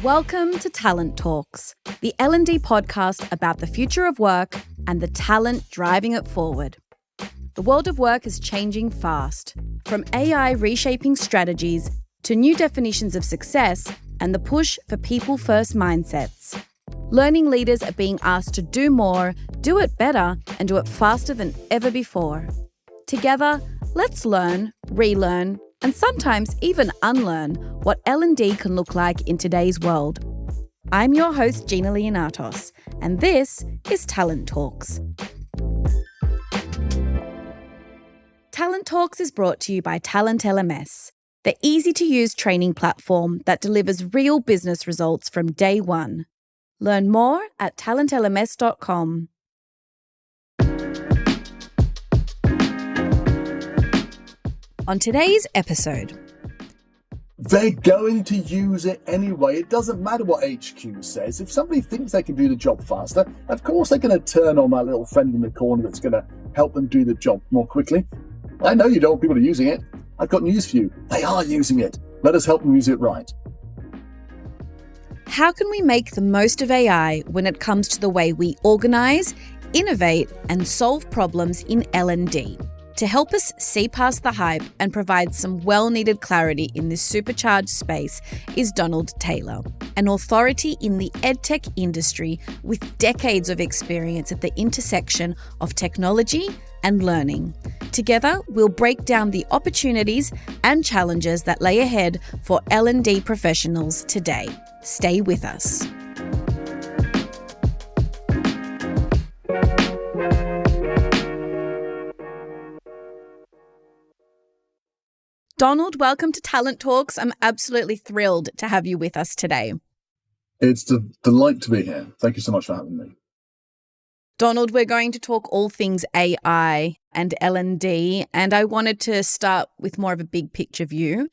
Welcome to Talent Talks, the L&D podcast about the future of work and the talent driving it forward. The world of work is changing fast, from AI reshaping strategies to new definitions of success and the push for people-first mindsets. Learning leaders are being asked to do more, do it better, and do it faster than ever before. Together, let's learn, relearn, and sometimes even unlearn what L&D can look like in today's world. I'm your host, Gina Leonatos, and this is Talent Talks. Talent Talks is brought to you by TalentLMS, the easy-to-use training platform that delivers real business results from day one. Learn more at talentlms.com. On today's episode, they're going to use it anyway. It doesn't matter what HQ says. If somebody thinks they can do the job faster, of course they're going to turn on that little friend in the corner that's going to help them do the job more quickly. I know you don't want people using it. I've got news for you. They are using it. Let us help them use it right. How can we make the most of AI when it comes to the way we organise, innovate and solve problems in L&D? To help us see past the hype and provide some well-needed clarity in this supercharged space is Donald Taylor, an authority in the edtech industry with decades of experience at the intersection of technology and learning. Together, we'll break down the opportunities and challenges that lay ahead for L&D professionals today. Stay with us. Donald, welcome to Talent Talks. I'm absolutely thrilled to have you with us today. It's a delight to be here. Thank you so much for having me. Donald, we're going to talk all things AI and L&D, and I wanted to start with more of a big picture view.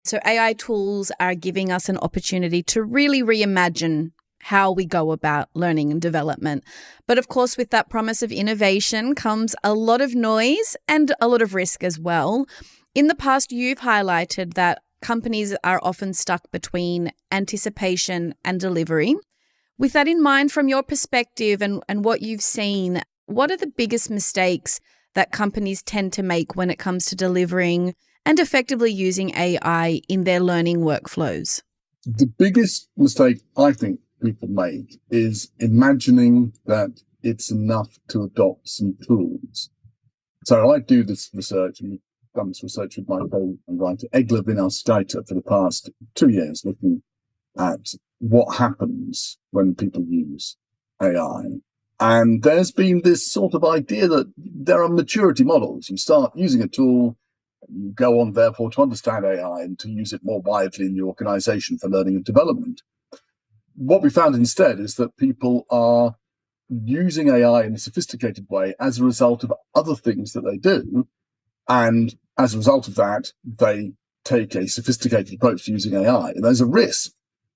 So AI tools are giving us an opportunity to really reimagine how we go about learning and development. But of course, with that promise of innovation comes a lot of noise and a lot of risk as well. In the past, you've highlighted that companies are often stuck between anticipation and delivery. With that in mind, from your perspective and what you've seen, what are the biggest mistakes that companies tend to make when it comes to delivering and effectively using AI in their learning workflows? The biggest mistake I think people make is imagining that it's enough to adopt some tools. So I do this research, and we've done this research with my co-writer Egla Vinauskaita for the past 2 years, looking at what happens when people use AI. And there's been this sort of idea that there are maturity models. You start using a tool, you go on, therefore, to understand AI and to use it more widely in the organization for learning and development. What we found instead is that people are using AI in a sophisticated way as a result of other things that they do. And as a result of that, they take a sophisticated approach to using AI. And there's a risk,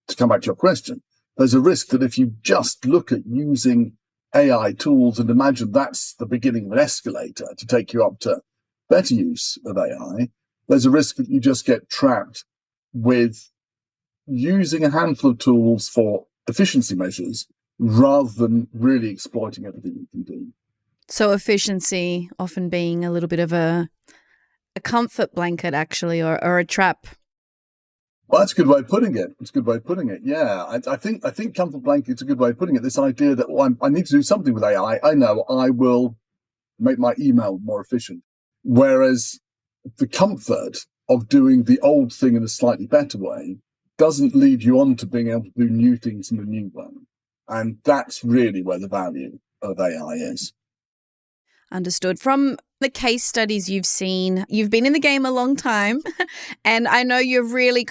to come back to your question, there's a risk that if you just look at using AI tools and imagine that's the beginning of an escalator to take you up to better use of AI, there's a risk that you just get trapped with using a handful of tools for efficiency measures rather than really exploiting everything you can do. So efficiency often being a little bit of a comfort blanket, actually, or a trap. Well, that's a good way of putting it. It's a good way of putting it. Yeah, I think comfort blanket's a good way of putting it. This idea that I need to do something with AI. I know I will make my email more efficient. Whereas the comfort of doing the old thing in a slightly better way doesn't lead you on to being able to do new things in a new way. And that's really where the value of AI is. Understood. From the case studies you've seen, you've been in the game a long time, and I know you've really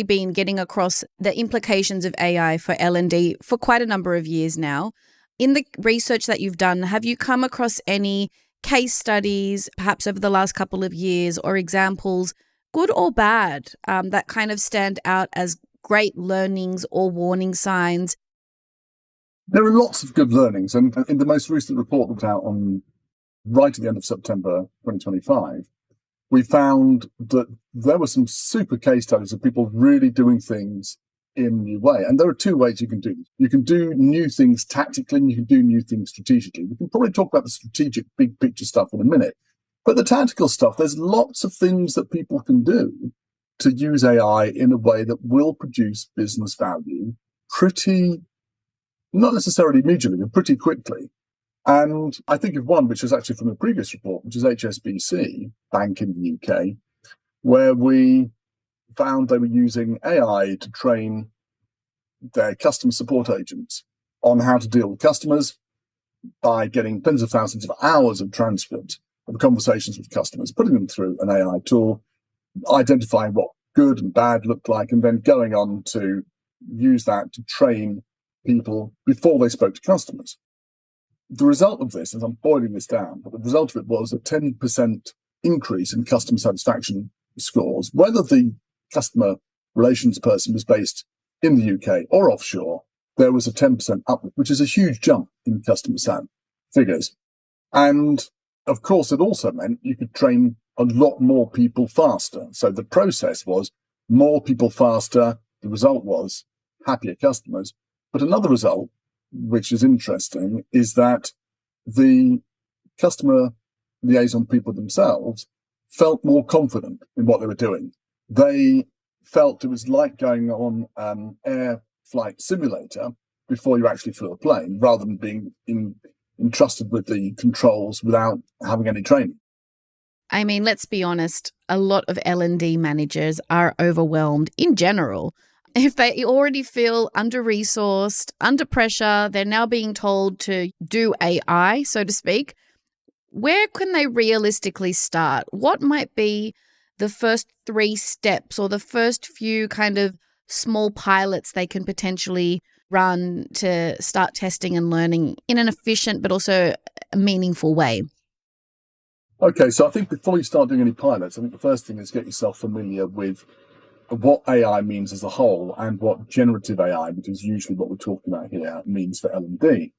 been getting across the implications of AI for L&D for quite a number of years now. In the research that you've done, have you come across any case studies, perhaps over the last couple of years, or examples, good or bad, that kind of stand out as great learnings or warning signs? There are lots of good learnings. And in the most recent report that was out on right at the end of September 2025, we found that there were some super case studies of people really doing things in a new way. And there are two ways you can do this. You can do new things tactically and you can do new things strategically. We can probably talk about the strategic big picture stuff in a minute. But the tactical stuff, there's lots of things that people can do to use AI in a way that will produce business value pretty, not necessarily immediately, but pretty quickly. And I think of one, which is actually from a previous report, which is HSBC Bank in the UK, where we found they were using AI to train their customer support agents on how to deal with customers by getting tens of thousands of hours of transcript of conversations with customers, putting them through an AI tool, identifying what good and bad looked like, and then going on to use that to train people before they spoke to customers. The result of this, and I'm boiling this down, but the result of it was a 10% increase in customer satisfaction scores, whether the customer relations person was based in the UK or offshore. There was a 10% uplift, which is a huge jump in customer sat figures. And of course, it also meant you could train a lot more people faster. So the process was more people faster. The result was happier customers. But another result, which is interesting, is that the customer liaison people themselves felt more confident in what they were doing. They felt it was like going on an air flight simulator before you actually flew a plane, rather than being entrusted with the controls without having any training. I mean, let's be honest, a lot of L&D managers are overwhelmed in general. If they already feel under-resourced, under pressure, they're now being told to do AI, so to speak. Where can they realistically start? What might be the first 3 steps or the first few kind of small pilots they can potentially run to start testing and learning in an efficient but also a meaningful way? Okay, so I think before you start doing any pilots, I think the first thing is get yourself familiar with what AI means as a whole and what generative AI, which is usually what we're talking about here, means for L&D.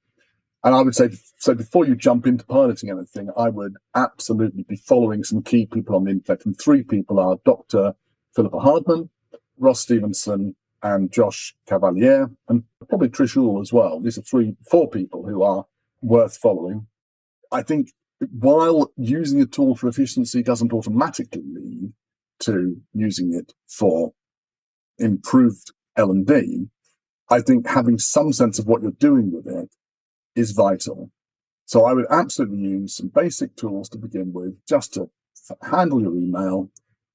And I would say, so before you jump into piloting anything, I would absolutely be following some key people on the internet. And 3 people are Dr. Philippa Hardman, Ross Stevenson, and Josh Cavalier, and probably Trish Uhl as well. These are 4 people who are worth following. I think while using a tool for efficiency doesn't automatically lead to using it for improved L&D, I think having some sense of what you're doing with it is vital. So I would absolutely use some basic tools to begin with, just to handle your email,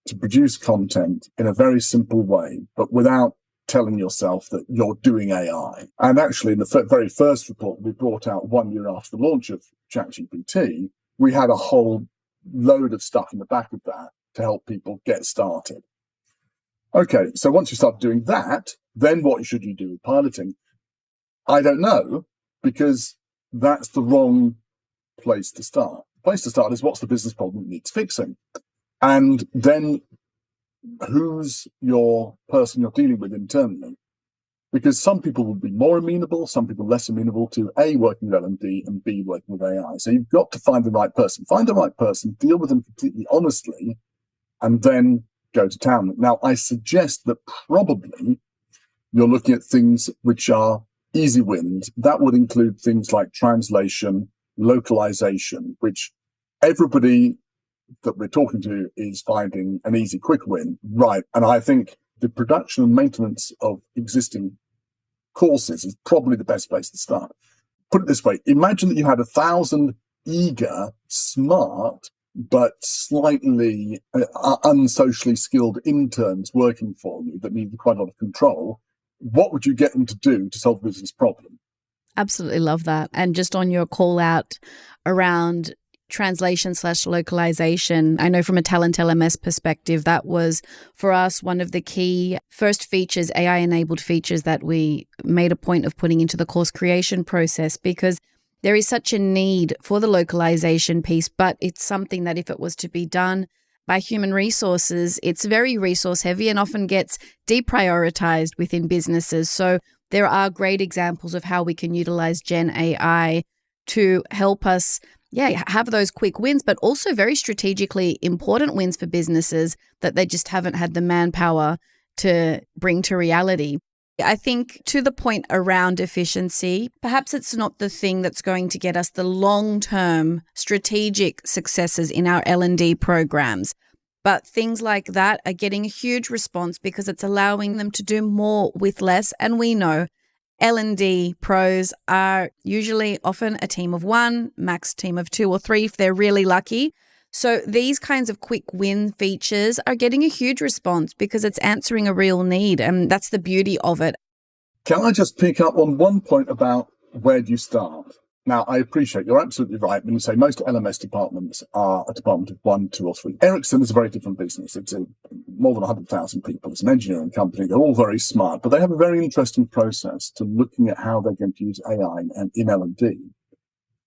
to produce content in a very simple way, but without telling yourself that you're doing AI. And actually, in the very first report we brought out 1 year after the launch of ChatGPT, we had a whole load of stuff in the back of that to help people get started. Okay, so once you start doing that, then what should you do with piloting? I don't know, because that's the wrong place to start. The place to start is, what's the business problem that needs fixing? And then who's your person you're dealing with internally? Because some people will be more amenable, some people less amenable to A, working with L&D, and B, working with AI. So you've got to find the right person. Find the right person, deal with them completely honestly, and then go to town. Now, I suggest that probably you're looking at things which are easy wins. That would include things like translation, localization, which everybody that we're talking to is finding an easy, quick win. Right. And I think the production and maintenance of existing courses is probably the best place to start. Put it this way. Imagine that you had 1,000 eager, smart, but slightly unsocially skilled interns working for you that needed quite a lot of control. What would you get them to do to solve a business problem? Absolutely love that. And just on your call out around translation/localization, I know from a TalentLMS perspective, that was for us one of the key first features, AI-enabled features that we made a point of putting into the course creation process, because there is such a need for the localization piece, but it's something that if it was to be done by human resources, it's very resource heavy and often gets deprioritized within businesses. So there are great examples of how we can utilize Gen AI to help us have those quick wins, but also very strategically important wins for businesses that they just haven't had the manpower to bring to reality. I think to the point around efficiency, perhaps it's not the thing that's going to get us the long-term strategic successes in our L&D programs. But things like that are getting a huge response because it's allowing them to do more with less. And we know L&D pros are usually often a team of one, max team of 2 or 3 if they're really lucky. So these kinds of quick win features are getting a huge response because it's answering a real need, and that's the beauty of it. Can I just pick up on one point about where do you start? Now, I appreciate you're absolutely right when you say most LMS departments are a department of 1, 2 or 3. Ericsson is a very different business. It's more than 100,000 people. It's an engineering company. They're all very smart, but they have a very interesting process to looking at how they're going to use AI in L&D.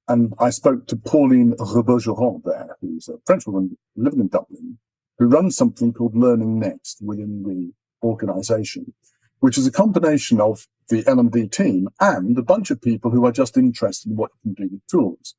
And I spoke to Pauline Rebergeron there, who's a French woman living in Dublin, who runs something called Learning Next within the organization, which is a combination of the L&D team and a bunch of people who are just interested in what you can do with tools.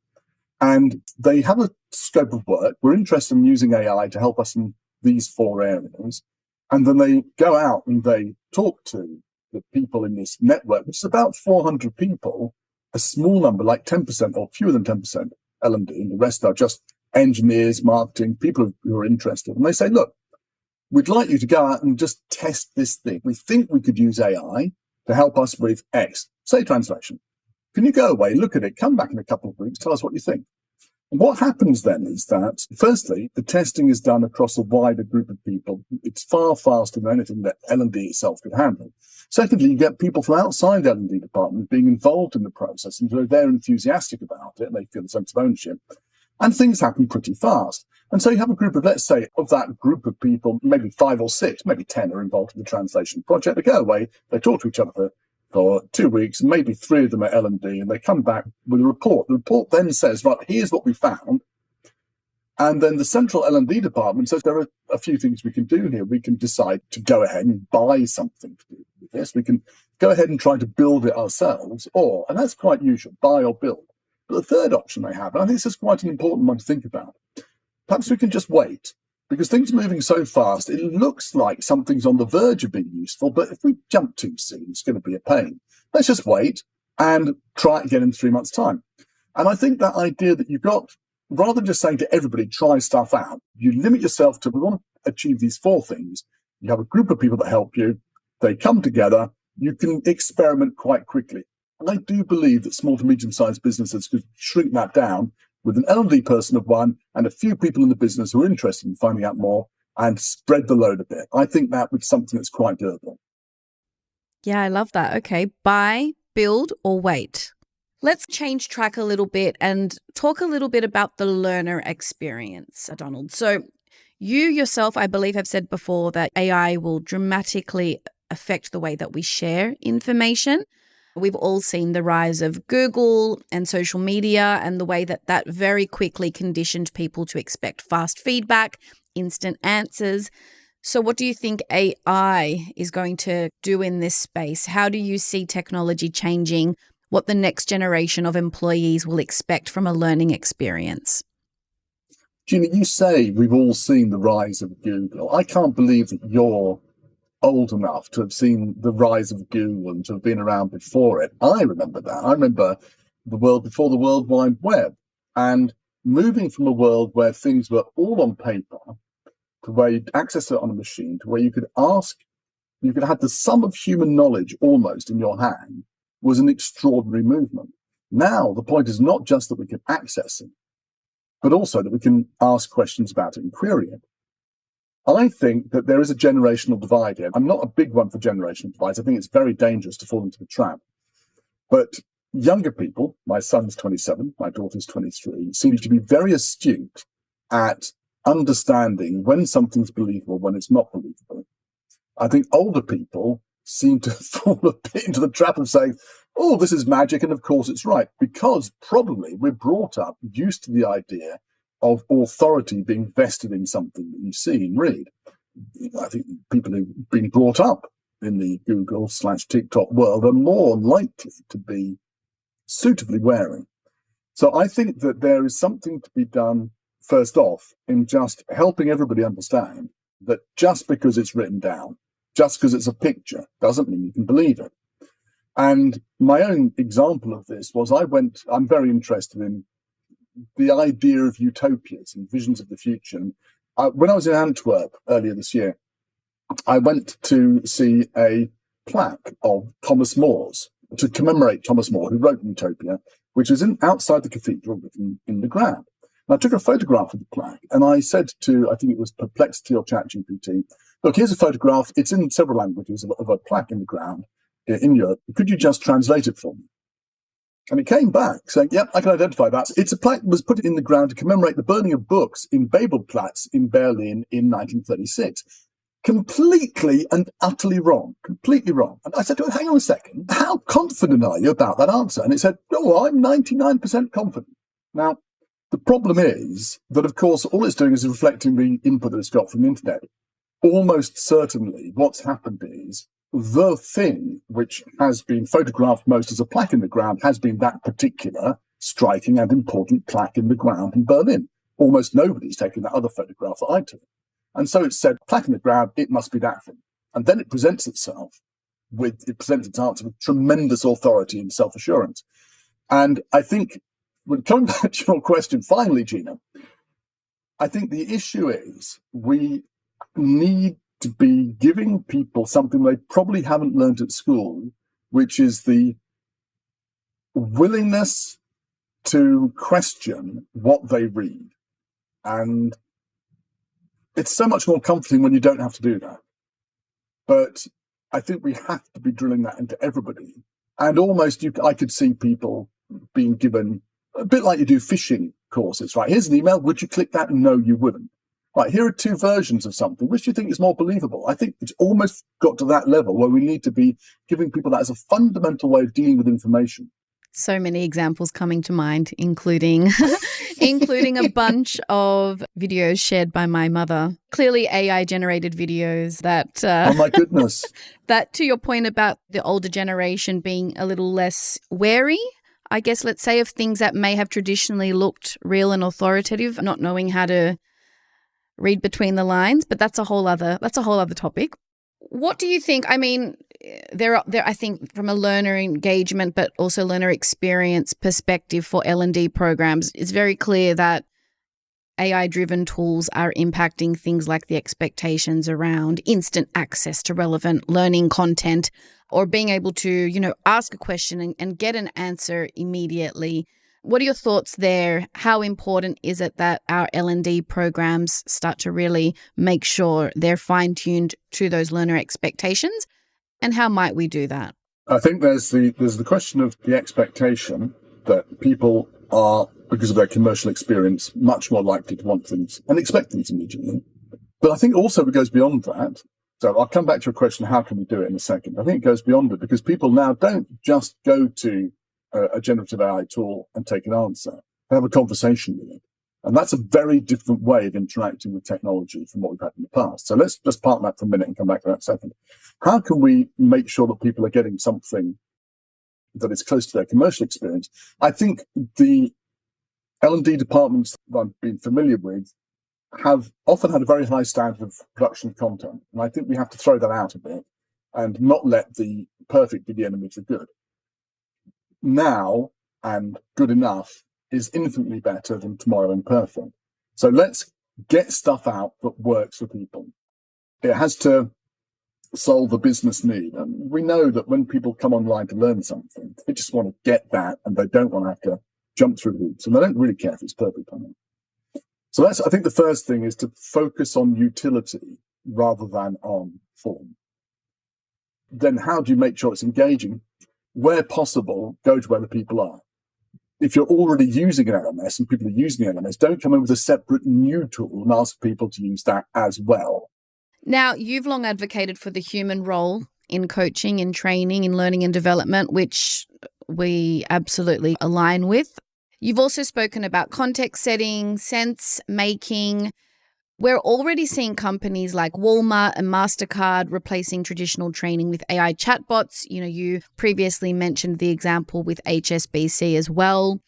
And they have a scope of work. We're interested in using AI to help us in these 4 areas. And then they go out and they talk to the people in this network, which is about 400 people, a small number, like 10% or fewer than 10% L&D, and the rest are just engineers, marketing, people who are interested. And they say, look, we'd like you to go out and just test this thing. We think we could use AI to help us with X, say translation. Can you go away, look at it, come back in a couple of weeks, tell us what you think? And what happens then is that, firstly, the testing is done across a wider group of people. It's far faster than anything that L&D itself could handle. Secondly, you get people from outside the L&D department being involved in the process, and so they're enthusiastic about it, and they feel a sense of ownership. And things happen pretty fast. And so you have a group of, let's say, of that group of people, maybe 5 or 6, maybe 10 are involved in the translation project. They go away, they talk to each other for 2 weeks, and maybe 3 of them are L&D, and they come back with a report. The report then says, right, here's what we found. And then the central L&D department says, there are a few things we can do here. We can decide to go ahead and buy something to do with this. We can go ahead and try to build it ourselves, or, and that's quite usual, buy or build. But the third option they have, and I think this is quite an important one to think about, perhaps we can just wait, because things are moving so fast, it looks like something's on the verge of being useful, but if we jump too soon, it's going to be a pain. Let's just wait and try it again in 3 months' time. And I think that idea that you've got, rather than just saying to everybody, try stuff out, you limit yourself to, we want to achieve these 4 things. You have a group of people that help you. They come together. You can experiment quite quickly. And I do believe that small to medium-sized businesses could shrink that down with an L&D person of 1 and a few people in the business who are interested in finding out more and spread the load a bit. I think that would be something that's quite doable. Yeah, I love that. Okay, buy, build, or wait. Let's change track a little bit and talk a little bit about the learner experience, Donald. So you yourself, I believe, have said before that AI will dramatically affect the way that we share information. We've all seen the rise of Google and social media and the way that that very quickly conditioned people to expect fast feedback, instant answers. So what do you think AI is going to do in this space? How do you see technology changing what the next generation of employees will expect from a learning experience? Gina, you say we've all seen the rise of Google. I can't believe that you're old enough to have seen the rise of Google and to have been around before it. I remember that. I remember the world before the World Wide Web, and moving from a world where things were all on paper to where you'd access it on a machine, to where you could ask, you could have the sum of human knowledge almost in your hand, was an extraordinary movement. Now, the point is not just that we can access it, but also that we can ask questions about it and query it. I think that there is a generational divide here. I'm not a big one for generational divides. I think it's very dangerous to fall into the trap. But younger people, my son's 27, my daughter's 23, seem to be very astute at understanding when something's believable, when it's not believable. I think older people seem to fall a bit into the trap of saying, oh, this is magic, and of course it's right, because probably we're brought up used to the idea of authority being vested in something that you see and read. I think people who've been brought up in the Google/TikTok world are more likely to be suitably wary. So I think that there is something to be done, first off, in just helping everybody understand that just because it's written down, just because it's a picture doesn't mean you can believe it. And my own example of this was I'm very interested in the idea of utopias and visions of the future. And when I was in Antwerp earlier this year, I went to see a plaque of Thomas More's to commemorate Thomas More, who wrote Utopia, which was outside the cathedral written in the ground. And I took a photograph of the plaque and I said to, I think it was Perplexity or ChatGPT, look, here's a photograph. It's in several languages of a plaque in the ground in Europe. Could you just translate it for me? And it came back saying, yep, I can identify that. It's a plaque that was put in the ground to commemorate the burning of books in Babelplatz in Berlin in 1936. Completely and utterly wrong. Completely wrong. And I said to it, hang on a second. How confident are you about that answer? And it said, oh, I'm 99% confident. Now, the problem is that, of course, all it's doing is reflecting the input that it's got from the internet. Almost certainly what's happened is the thing which has been photographed most as a plaque in the ground has been that particular striking and important plaque in the ground in Berlin. Almost nobody's taken that other photograph that I took. And so it said, plaque in the ground, it must be that thing. And then it presents its answer with tremendous authority and self-assurance. And I think, when coming back to your question, finally, Gina, I think the issue is we need to be giving people something they probably haven't learned at school, which is the willingness to question what they read. And it's so much more comforting when you don't have to do that. But I think we have to be drilling that into everybody. And almost I could see people being given, a bit like you do phishing courses, right? Here's an email. Would you click that? No, you wouldn't. Right, here are two versions of something. Which do you think is more believable? I think it's almost got to that level where we need to be giving people that as a fundamental way of dealing with information. So many examples coming to mind, including a bunch of videos shared by my mother. Clearly AI-generated videos that... oh, my goodness. That, to your point about the older generation being a little less wary, I guess, let's say, of things that may have traditionally looked real and authoritative, not knowing how to read between the lines, but that's a whole other topic. What do you think? I mean, there I think from a learner engagement but also learner experience perspective for L&D programs, it's very clear that AI-driven tools are impacting things like the expectations around instant access to relevant learning content or being able to, ask a question and get an answer immediately. What are your thoughts there? How important is it that our L&D programs start to really make sure they're fine-tuned to those learner expectations? And how might we do that? I think there's the question of the expectation that people are, because of their commercial experience, much more likely to want things and expect things immediately. But I think also it goes beyond that. So I'll come back to your question, how can we do it in a second? I think it goes beyond it because people now don't just go to a generative AI tool and take an answer. They have a conversation with it. And that's a very different way of interacting with technology from what we've had in the past. So let's just park that for a minute and come back to that second. How can we make sure that people are getting something that is close to their commercial experience? I think the L&D departments that I've been familiar with have often had a very high standard of production of content. And I think we have to throw that out a bit and not let the perfect be the enemy of the good. Now and good enough is infinitely better than tomorrow and perfect. So let's get stuff out that works for people. It has to solve a business need. And we know that when people come online to learn something, they just want to get that and they don't want to have to jump through hoops and they don't really care if it's perfect or not. So I think the first thing is to focus on utility rather than on form. Then how do you make sure it's engaging? Where possible, go to where the people are. If you're already using an LMS and people are using the LMS, don't come in with a separate new tool and ask people to use that as well. Now, you've long advocated for the human role in coaching, in training, in learning and development, which we absolutely align with. You've also spoken about context setting, sense making. We're already seeing companies like Walmart and MasterCard replacing traditional training with AI chatbots. You previously mentioned the example with HSBC as well.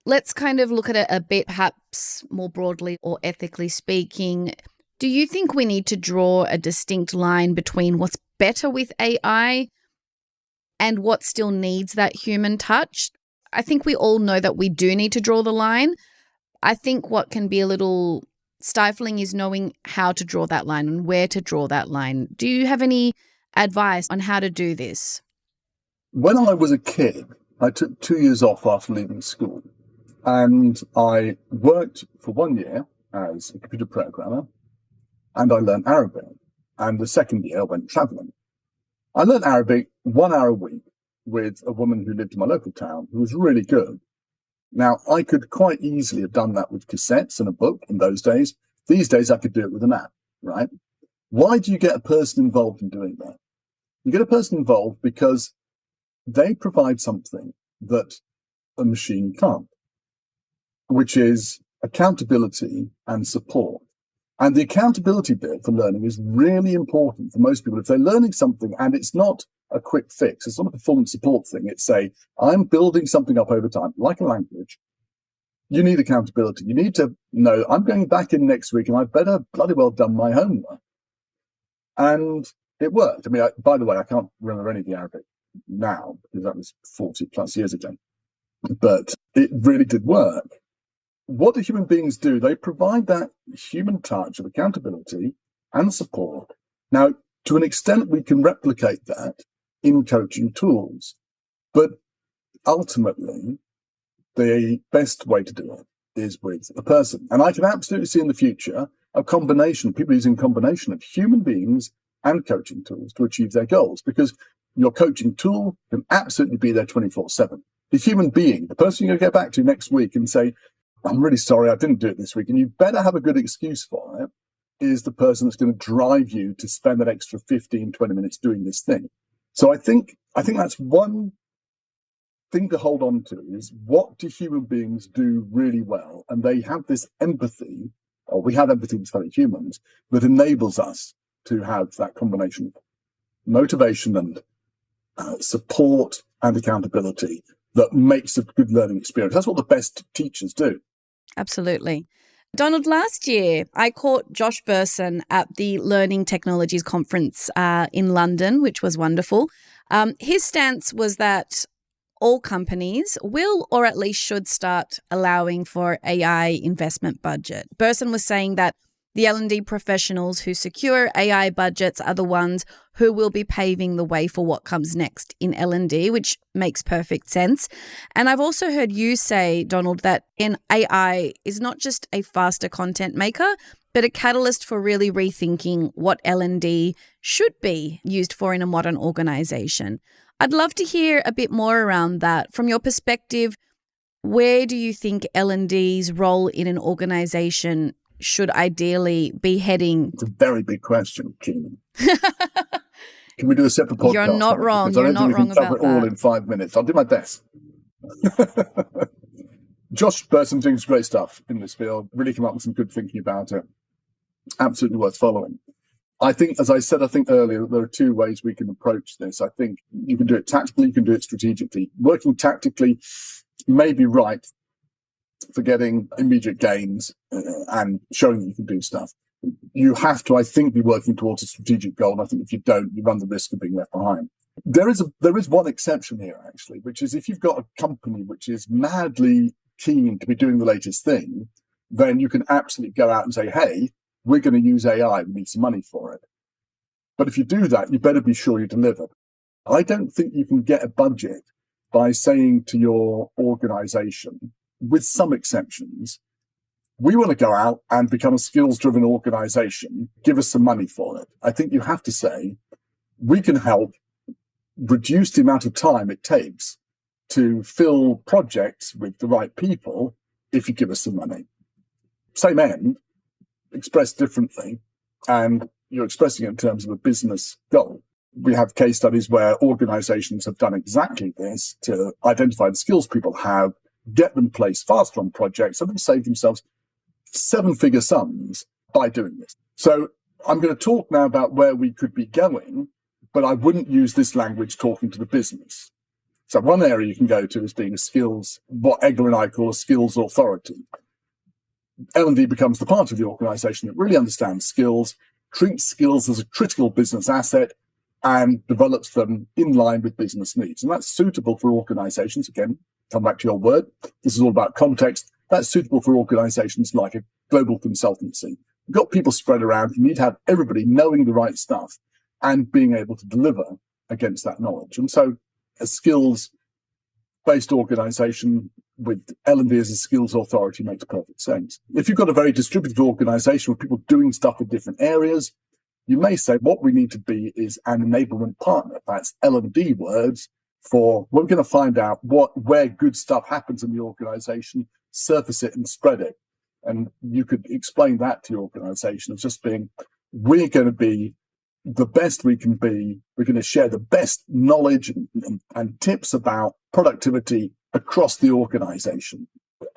Let's kind of look at it a bit, perhaps more broadly or ethically speaking. Do you think we need to draw a distinct line between what's better with AI and what still needs that human touch? I think we all know that we do need to draw the line. I think what can be a little stifling is knowing how to draw that line and where to draw that line. Do you have any advice on how to do this? When I was a kid, I took 2 years off after leaving school, and I worked for 1 year as a computer programmer, and I learned Arabic. And the second year I went traveling. I learned Arabic 1 hour a week with a woman who lived in my local town who was really good. Now, I could quite easily have done that with cassettes and a book in those days. These days, I could do it with an app, right? Why do you get a person involved in doing that? You get a person involved because they provide something that a machine can't, which is accountability and support. And the accountability bit for learning is really important for most people. If they're learning something and it's not a quick fix, it's not a performance support thing, it's I'm building something up over time, like a language. You need accountability. You need to know, I'm going back in next week and I better bloody well done my homework. And it worked. I mean, by the way, I can't remember any of the Arabic now because that was 40 plus years ago, but it really did work. What do human beings do? They provide that human touch of accountability and support. Now, to an extent, we can replicate that in coaching tools, but ultimately, the best way to do it is with a person. And I can absolutely see in the future a combination, people using a combination of human beings and coaching tools to achieve their goals, because your coaching tool can absolutely be there 24/7. The human being, the person you're going to get back to next week and say, I'm really sorry, I didn't do it this week, and you better have a good excuse for it, is the person that's going to drive you to spend that extra 15, 20 minutes doing this thing. So I think that's one thing to hold on to, is what do human beings do really well? And they have this empathy, or we have empathy with fellow humans, that enables us to have that combination of motivation and support and accountability that makes a good learning experience. That's what the best teachers do. Absolutely. Donald, last year I caught Josh Burson at the Learning Technologies Conference in London, which was wonderful. His stance was that all companies will, or at least should, start allowing for AI investment budget. Burson was saying that the L&D professionals who secure AI budgets are the ones who will be paving the way for what comes next in L&D, which makes perfect sense. And I've also heard you say, Donald, that AI is not just a faster content maker, but a catalyst for really rethinking what L&D should be used for in a modern organization. I'd love to hear a bit more around that. From your perspective, where do you think L&D's role in an organization should ideally be heading? It's a very big question, Keenan. Can we do a separate podcast? You're not wrong. You're not wrong about that. I don't think we can cover it all in 5 minutes. I'll do my best. Josh Burson doing some great stuff in this field, really come up with some good thinking about it. Absolutely worth following. I think, as I said, earlier, there are two ways we can approach this. I think you can do it tactically, you can do it strategically. Working tactically may be right for getting immediate gains and showing that you can do stuff. You have to, I think, be working towards a strategic goal. And I think if you don't, you run the risk of being left behind. There is one exception here, actually, which is if you've got a company which is madly keen to be doing the latest thing, then you can absolutely go out and say, hey, we're going to use AI, we need some money for it. But if you do that, you better be sure you deliver. I don't think you can get a budget by saying to your organization, with some exceptions, we want to go out and become a skills-driven organization, give us some money for it. I think you have to say, we can help reduce the amount of time it takes to fill projects with the right people if you give us some money. Same end, expressed differently, and you're expressing it in terms of a business goal. We have case studies where organizations have done exactly this to identify the skills people have, get them placed faster on projects, and then save themselves 7-figure sums by doing this. So I'm going to talk now about where we could be going, but I wouldn't use this language talking to the business. So one area you can go to is being a skills, what Egler and I call a skills authority. L&D becomes the part of the organization that really understands skills, treats skills as a critical business asset, and develops them in line with business needs. And that's suitable for organizations. Again, come back to your word. This is all about context. That's suitable for organizations like a global consultancy. You've got people spread around. You need to have everybody knowing the right stuff and being able to deliver against that knowledge. And so a skills-based organization with L&D as a skills authority makes perfect sense. If you've got a very distributed organization with people doing stuff in different areas, you may say what we need to be is an enablement partner. That's L&D words for we're going to find out where good stuff happens in the organization, surface it and spread it. And you could explain that to your organization as just being, we're going to be the best we can be. We're going to share the best knowledge and tips about productivity across the organization.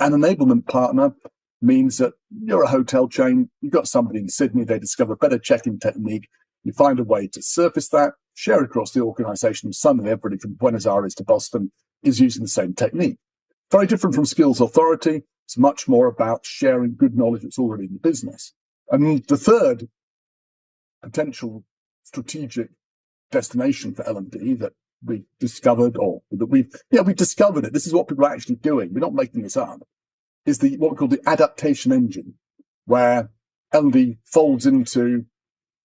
An enablement partner means that you're a hotel chain, you've got somebody in Sydney, they discover a better check-in technique, you find a way to surface that, share across the organization. Suddenly everybody from Buenos Aires to Boston is using the same technique. Very different from skills authority. It's much more about sharing good knowledge that's already in the business. And the third potential strategic destination for L&D that we've discovered, or that we've discovered it. This is what people are actually doing. We're not making this up. Is what we call the adaptation engine, where L&D folds into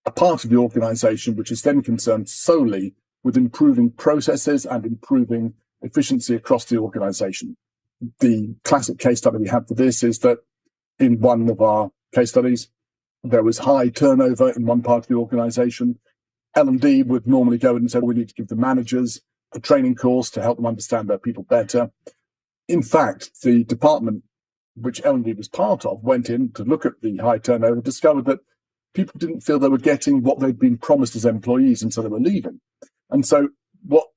a part of the organization which is then concerned solely with improving processes and improving efficiency across the organization. The classic case study we have for this is that in one of our case studies, there was high turnover in one part of the organization. L&D would normally go in and say, we need to give the managers a training course to help them understand their people better. In fact, the department which L&D was part of went in to look at the high turnover, discovered that people didn't feel they were getting what they'd been promised as employees, and so they were leaving. And so what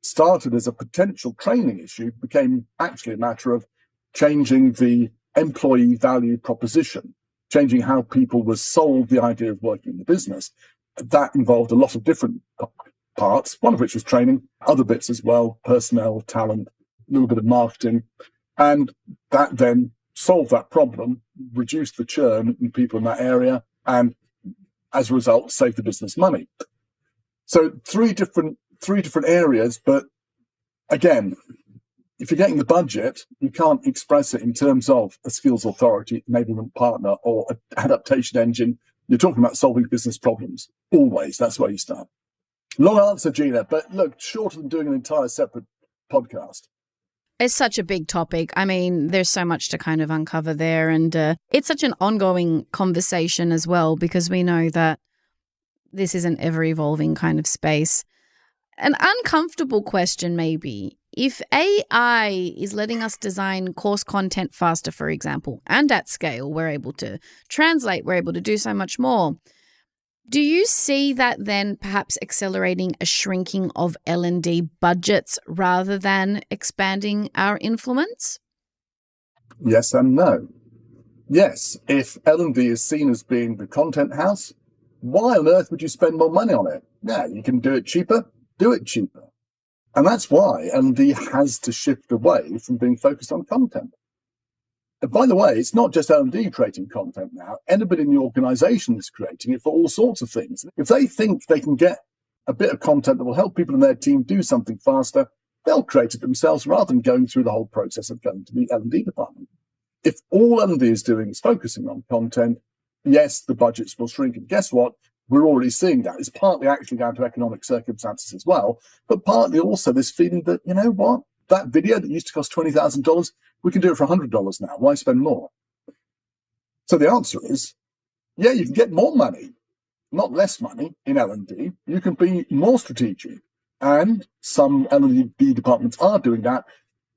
started as a potential training issue became actually a matter of changing the employee value proposition, changing how people were sold the idea of working in the business. That involved a lot of different parts, one of which was training, other bits as well, personnel, talent, a little bit of marketing. And that then solved that problem, reduced the churn in people in that area, and as a result, saved the business money. So three different areas, but again, if you're getting the budget, you can't express it in terms of a skills authority, enablement partner, or an adaptation engine. You're talking about solving business problems. Always. That's where you start. Long answer, Gina, but look, shorter than doing an entire separate podcast. It's such a big topic. I mean, there's so much to kind of uncover there. And it's such an ongoing conversation as well, because we know that this is an ever-evolving kind of space. An uncomfortable question maybe. If AI is letting us design course content faster, for example, and at scale, we're able to translate, we're able to do so much more. Do you see that then perhaps accelerating a shrinking of L&D budgets rather than expanding our influence? Yes and no. Yes, if L&D is seen as being the content house, why on earth would you spend more money on it? Yeah, you can do it cheaper, do it cheaper. And that's why L&D has to shift away from being focused on content. And by the way, it's not just L&D creating content now. Anybody in the organization is creating it for all sorts of things. If they think they can get a bit of content that will help people in their team do something faster, they'll create it themselves rather than going through the whole process of going to the L&D department. If all L&D is doing is focusing on content, yes, the budgets will shrink. And guess what? We're already seeing that. It's partly actually down to economic circumstances as well, but partly also this feeling that, you know what? That video that used to cost $20,000, we can do it for $100 now. Why spend more? So the answer is, yeah, you can get more money, not less money in L&D. You can be more strategic. And some L&D departments are doing that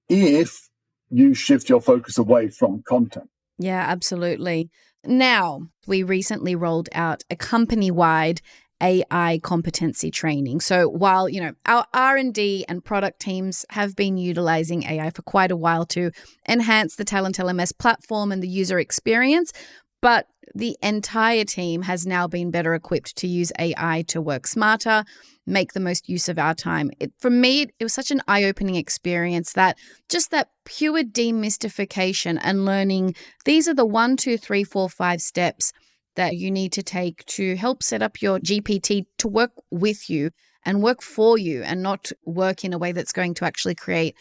if you shift your focus away from content. Yeah, absolutely. Now, we recently rolled out a company-wide AI competency training. So while, our R&D and product teams have been utilizing AI for quite a while to enhance the TalentLMS platform and the user experience, But the entire team has now been better equipped to use AI to work smarter, make the most use of our time. For me, it was such an eye-opening experience that just that pure demystification and learning, these are the 1, 2, 3, 4, 5 steps that you need to take to help set up your GPT to work with you and work for you and not work in a way that's going to actually create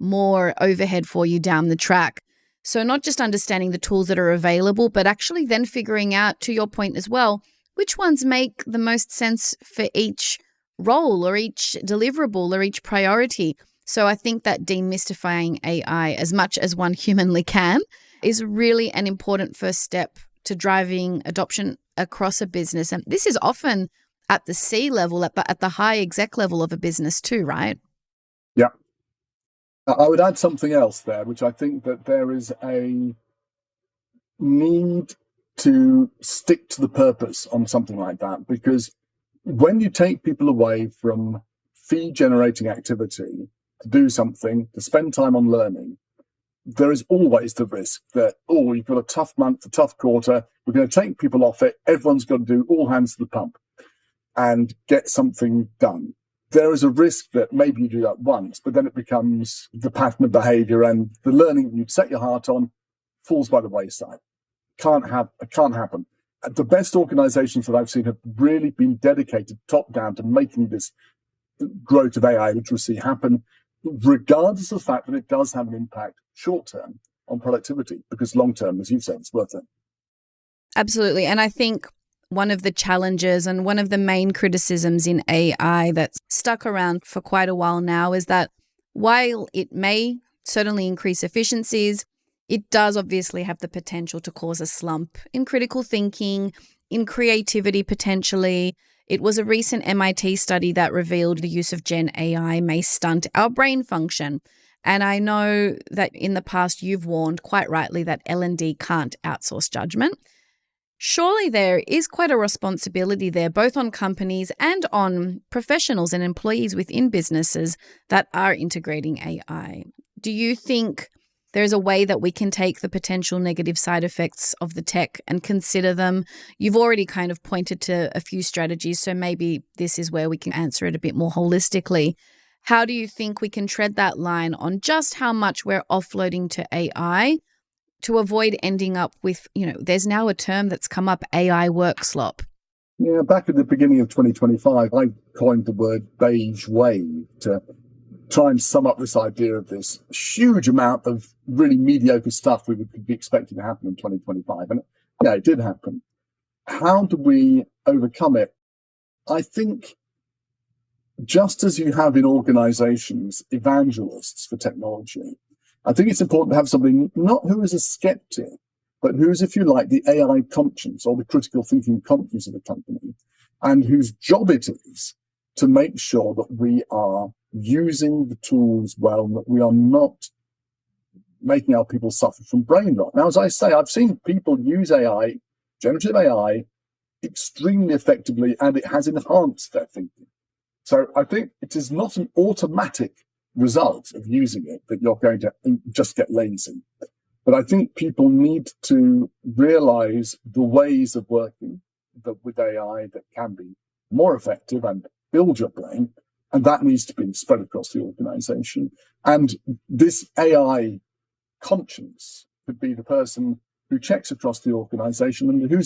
more overhead for you down the track. So not just understanding the tools that are available, but actually then figuring out, to your point as well, which ones make the most sense for each role or each deliverable or each priority. So I think that demystifying AI as much as one humanly can is really an important first step to driving adoption across a business. And this is often at the C level, at the high exec level of a business too, right? Yeah. I would add something else there, which I think that there is a need to stick to the purpose on something like that, because when you take people away from fee-generating activity to do something, to spend time on learning, there is always the risk that, you've got a tough month, a tough quarter, we're going to take people off it, everyone's got to do all hands to the pump and get something done. There is a risk that maybe you do that once, but then it becomes the pattern of behavior and the learning you'd set your heart on falls by the wayside. Can't happen. The best organizations that I've seen have really been dedicated top down to making this growth of AI literacy happen, regardless of the fact that it does have an impact short term on productivity, because long term, as you said, it's worth it. Absolutely. And I think one of the challenges and one of the main criticisms in AI that's stuck around for quite a while now is that while it may certainly increase efficiencies, it does obviously have the potential to cause a slump in critical thinking, in creativity potentially. It was a recent MIT study that revealed the use of Gen AI may stunt our brain function. And I know that in the past you've warned quite rightly that L&D can't outsource judgment. Surely there is quite a responsibility there, both on companies and on professionals and employees within businesses that are integrating AI. Do you think there's a way that we can take the potential negative side effects of the tech and consider them? You've already kind of pointed to a few strategies, so maybe this is where we can answer it a bit more holistically. How do you think we can tread that line on just how much we're offloading to AI to avoid ending up with, there's now a term that's come up, AI work slop? Yeah, back at the beginning of 2025, I coined the word beige wave to try and sum up this idea of this huge amount of really mediocre stuff we would be expecting to happen in 2025. And yeah, it did happen. How do we overcome it? I think just as you have in organizations evangelists for technology, I think it's important to have somebody not who is a skeptic, but who's, if you like, the AI conscience or the critical thinking conscience of the company, and whose job it is to make sure that we are using the tools well, that we are not making our people suffer from brain rot. Now, as I say, I've seen people use AI, generative AI, extremely effectively, and it has enhanced their thinking. So I think it is not an automatic result of using it that you're going to just get lazy. But I think people need to realize the ways of working with AI that can be more effective and build your brain. And that needs to be spread across the organization. And this AI conscience could be the person who checks across the organization and who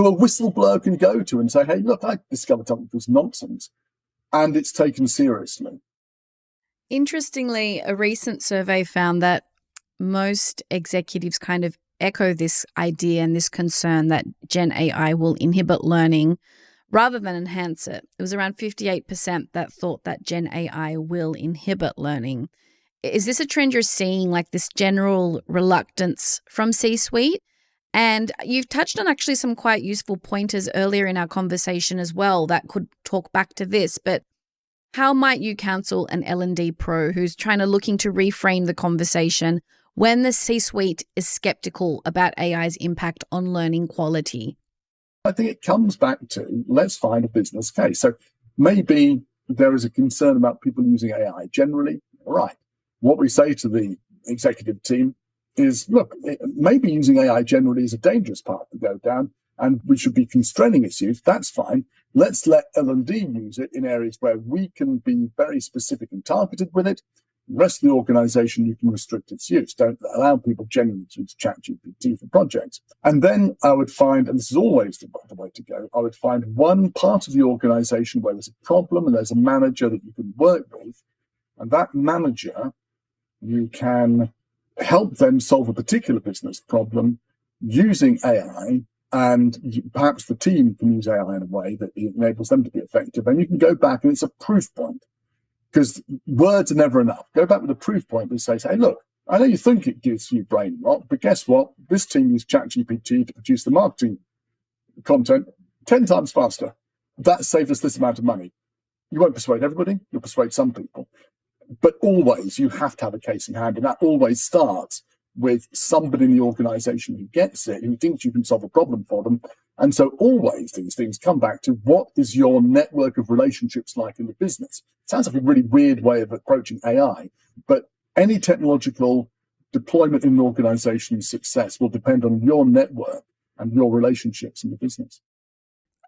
a whistleblower can go to and say, hey, look, I discovered something that was nonsense. And it's taken seriously. Interestingly, a recent survey found that most executives kind of echo this idea and this concern that Gen AI will inhibit learning rather than enhance it. It was around 58% that thought that Gen AI will inhibit learning. Is this a trend you're seeing, like this general reluctance from C-suite? And you've touched on actually some quite useful pointers earlier in our conversation as well that could talk back to this, but how might you counsel an L&D pro who's looking to reframe the conversation when the C-suite is skeptical about AI's impact on learning quality? I think it comes back to, let's find a business case. So maybe there is a concern about people using AI generally. All right. What we say to the executive team, is, look, maybe using AI generally is a dangerous path to go down, and we should be constraining its use. That's fine. Let's let L&D use it in areas where we can be very specific and targeted with it. The rest of the organization, you can restrict its use. Don't allow people genuinely to use ChatGPT for projects. And then I would find, and this is always the way to go, I would find one part of the organization where there's a problem and there's a manager that you can work with. And that manager, you can help them solve a particular business problem using AI. And perhaps the team can use AI in a way that enables them to be effective. And you can go back and it's a proof point. Because words are never enough. Go back with a proof point and say, hey, look, I know you think it gives you brain rot, but guess what? This team used ChatGPT to produce the marketing content 10 times faster. That saved us this amount of money. You won't persuade everybody. You'll persuade some people. But always, you have to have a case in hand. And that always starts with somebody in the organization who gets it, who thinks you can solve a problem for them. And so always these things come back to what is your network of relationships like in the business? It sounds like a really weird way of approaching AI, but any technological deployment in an organization's success will depend on your network and your relationships in the business.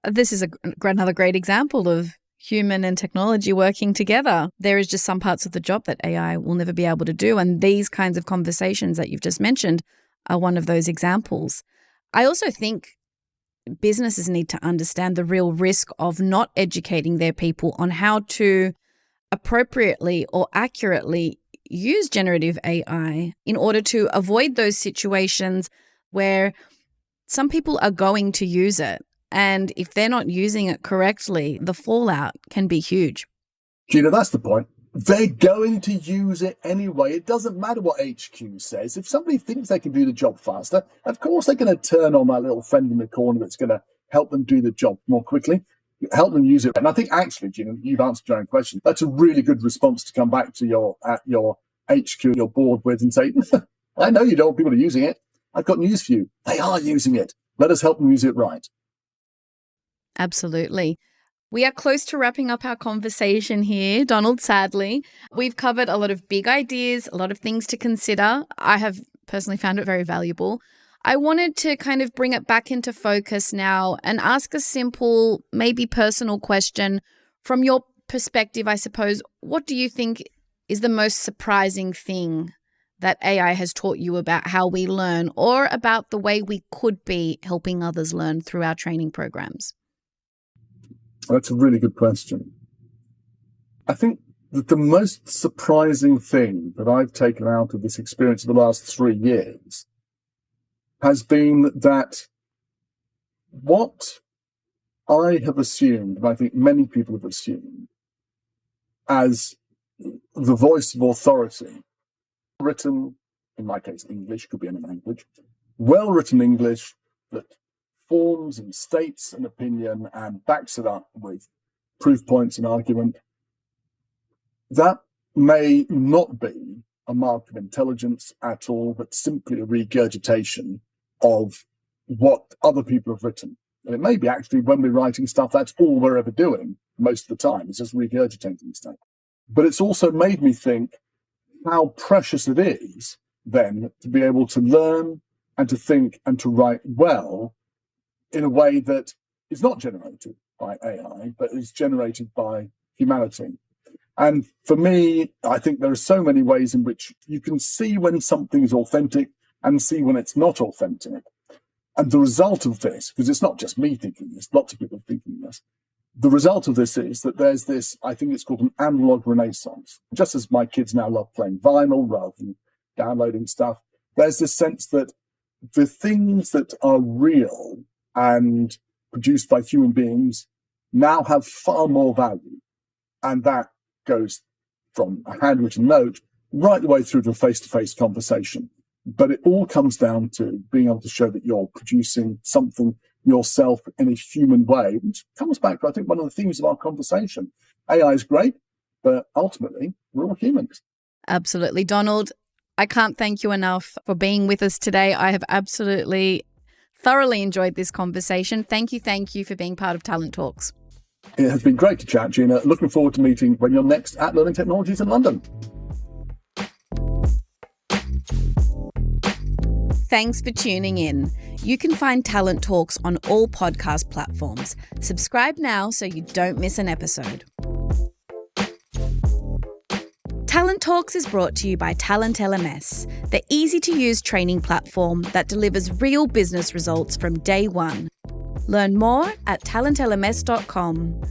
This is another great example of human and technology working together. There is just some parts of the job that AI will never be able to do. And these kinds of conversations that you've just mentioned are one of those examples. I also think businesses need to understand the real risk of not educating their people on how to appropriately or accurately use generative AI in order to avoid those situations where some people are going to use it. And if they're not using it correctly, the fallout can be huge. Gina, that's the point. They're going to use it anyway. It doesn't matter what HQ says. If somebody thinks they can do the job faster, of course they're going to turn on that little friend in the corner that's going to help them do the job more quickly, help them use it. And I think actually, Gina, you've answered your own question. That's a really good response to come back to your HQ, your board with and say, I know you don't want people using it. I've got news for you. They are using it. Let us help them use it right. Absolutely. We are close to wrapping up our conversation here, Donald, sadly. We've covered a lot of big ideas, a lot of things to consider. I have personally found it very valuable. I wanted to kind of bring it back into focus now and ask a simple, maybe personal question. From your perspective, I suppose, what do you think is the most surprising thing that AI has taught you about how we learn or about the way we could be helping others learn through our training programs? That's a really good question. I think that the most surprising thing that I've taken out of this experience of the last 3 years has been that what I have assumed, and I think many people have assumed, as the voice of authority, written, in my case, English, could be any language, well-written English that forms and states an opinion and backs it up with proof points and argument, that may not be a mark of intelligence at all, but simply a regurgitation of what other people have written. And it may be actually when we're writing stuff, that's all we're ever doing most of the time, is just regurgitating stuff. But it's also made me think how precious it is then to be able to learn and to think and to write well in a way that is not generated by AI, but is generated by humanity. And for me, I think there are so many ways in which you can see when something is authentic and see when it's not authentic. And the result of this, because it's not just me thinking this, lots of people thinking this, the result of this is that there's this, I think it's called an analog renaissance. Just as my kids now love playing vinyl rather than downloading stuff, there's this sense that the things that are real and produced by human beings now have far more value. And that goes from a handwritten note right the way through to a face-to-face conversation. But it all comes down to being able to show that you're producing something yourself in a human way, which comes back to, I think, one of the themes of our conversation. AI is great, but ultimately, we're all humans. Absolutely. Donald, I can't thank you enough for being with us today. I have absolutely thoroughly enjoyed this conversation. Thank you for being part of Talent Talks. It has been great to chat, Gina. Looking forward to meeting when you're next at Learning Technologies in London. Thanks for tuning in. You can find Talent Talks on all podcast platforms. Subscribe now so you don't miss an episode. Talent Talks is brought to you by TalentLMS, the easy-to-use training platform that delivers real business results from day one. Learn more at talentlms.com.